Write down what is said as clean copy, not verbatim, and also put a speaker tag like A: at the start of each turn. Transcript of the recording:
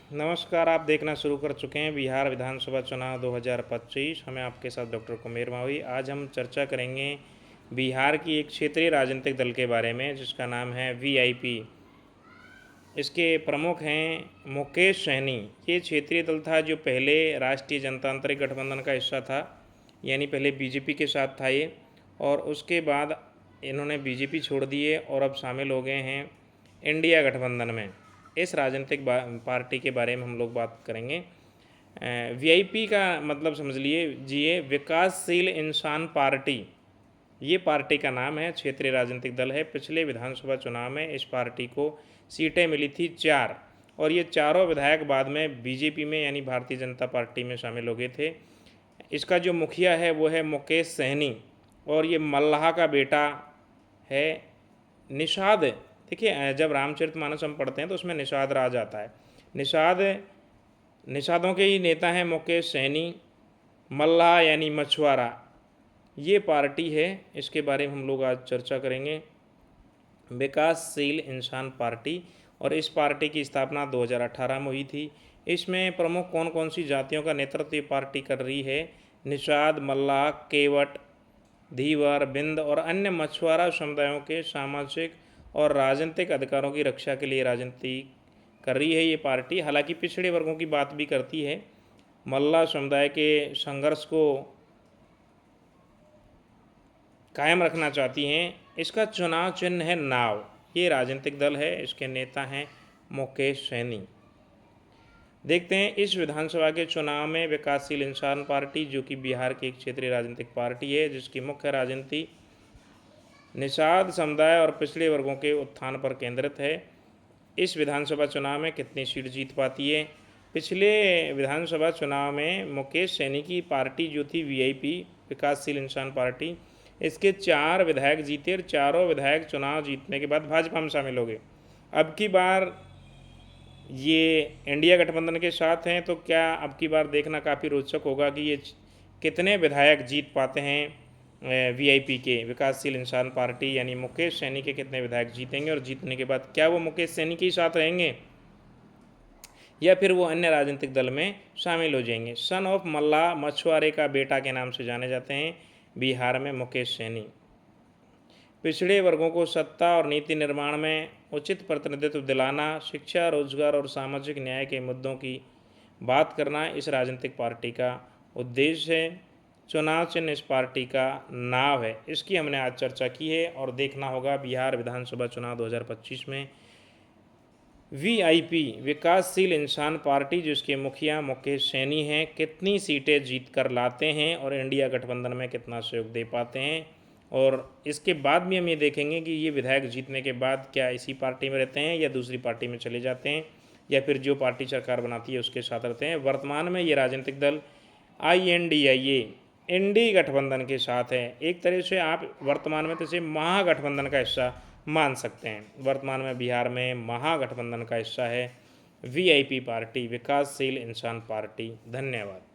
A: नमस्कार, आप देखना शुरू कर चुके हैं बिहार विधानसभा चुनाव 2025। हमें आपके साथ डॉक्टर कुमेर मावी। आज हम चर्चा करेंगे बिहार की एक क्षेत्रीय राजनीतिक दल के बारे में जिसका नाम है वीआईपी। इसके प्रमुख हैं मुकेश सहनी। ये क्षेत्रीय दल था जो पहले राष्ट्रीय जनतांत्रिक गठबंधन का हिस्सा था, यानी पहले बीजेपी के साथ था ये, और उसके बाद इन्होंने बीजेपी छोड़ दिए और अब शामिल हो गए हैं इंडिया गठबंधन में। इस राजनीतिक पार्टी के बारे में हम लोग बात करेंगे। वीआईपी का मतलब समझ लीजिए विकासशील इंसान पार्टी, ये पार्टी का नाम है, क्षेत्रीय राजनीतिक दल है। पिछले विधानसभा चुनाव में इस पार्टी को सीटें मिली थी 4, और ये चारों विधायक बाद में बीजेपी में यानी भारतीय जनता पार्टी में शामिल हो गए थे। इसका जो मुखिया है वो है मुकेश सहनी, और ये मल्लाह का बेटा है निषाद। देखिए, जब रामचरितमानस हम पढ़ते हैं तो उसमें निषाद राज आता है। निषादों के ही नेता हैं मुकेश सहनी। मल्लाह यानी मछुआरा, ये पार्टी है, इसके बारे में हम लोग आज चर्चा करेंगे। विकासशील इंसान पार्टी, और इस पार्टी की स्थापना 2018 में हुई थी। इसमें प्रमुख कौन कौन सी जातियों का नेतृत्व ये पार्टी कर रही है? निषाद, मल्लाह, केवट, धीवर, बिंद और अन्य मछुआरा समुदायों के सामाजिक और राजनीतिक अधिकारों की रक्षा के लिए राजनीति कर रही है ये पार्टी। हालांकि पिछड़े वर्गों की बात भी करती है। मल्लाह समुदाय के संघर्ष को कायम रखना चाहती हैं। इसका चुनाव चिन्ह है नाव। ये राजनीतिक दल है, इसके नेता हैं मुकेश सहनी। देखते हैं इस विधानसभा के चुनाव में विकासशील इंसान पार्टी, जो कि बिहार की एक क्षेत्रीय राजनीतिक पार्टी है जिसकी मुख्य राजनीति निषाद समुदाय और पिछड़े वर्गों के उत्थान पर केंद्रित है, इस विधानसभा चुनाव में कितनी सीट जीत पाती है। पिछले विधानसभा चुनाव में मुकेश सहनी की पार्टी जो थी वीआईपी, विकासशील इंसान पार्टी, इसके 4 विधायक जीते और चारों विधायक चुनाव जीतने के बाद भाजपा में शामिल हो गए। अब की बार ये इंडिया गठबंधन के साथ हैं, तो क्या अब की बार देखना काफ़ी रोचक होगा कि ये कितने विधायक जीत पाते हैं। वीआईपी के विकासशील इंसान पार्टी यानी मुकेश सहनी के कितने विधायक जीतेंगे, और जीतने के बाद क्या वो मुकेश सहनी के साथ रहेंगे या फिर वो अन्य राजनीतिक दल में शामिल हो जाएंगे। सन ऑफ मल्लाह, मछुआरे का बेटा के नाम से जाने जाते हैं बिहार में मुकेश सहनी। पिछड़े वर्गों को सत्ता और नीति निर्माण में उचित प्रतिनिधित्व दिलाना, शिक्षा, रोजगार और सामाजिक न्याय के मुद्दों की बात करना इस राजनीतिक पार्टी का उद्देश्य है। चुनाव चिन्ह इस पार्टी का नाव है। इसकी हमने आज चर्चा की है, और देखना होगा बिहार विधानसभा चुनाव 2025 में वीआईपी विकासशील इंसान पार्टी, जिसके मुखिया मुकेश सहनी हैं, कितनी सीटें जीत कर लाते हैं और इंडिया गठबंधन में कितना सहयोग दे पाते हैं। और इसके बाद भी हम ये देखेंगे कि ये विधायक जीतने के बाद क्या इसी पार्टी में रहते हैं या दूसरी पार्टी में चले जाते हैं, या फिर जो पार्टी सरकार बनाती है उसके साथ रहते हैं। वर्तमान में ये राजनीतिक दल INDIA इंडी गठबंधन के साथ है। एक तरह से आप वर्तमान में तो इसे महागठबंधन का हिस्सा मान सकते हैं। वर्तमान में बिहार में महागठबंधन का हिस्सा है वीआईपी पार्टी, विकासशील इंसान पार्टी। धन्यवाद।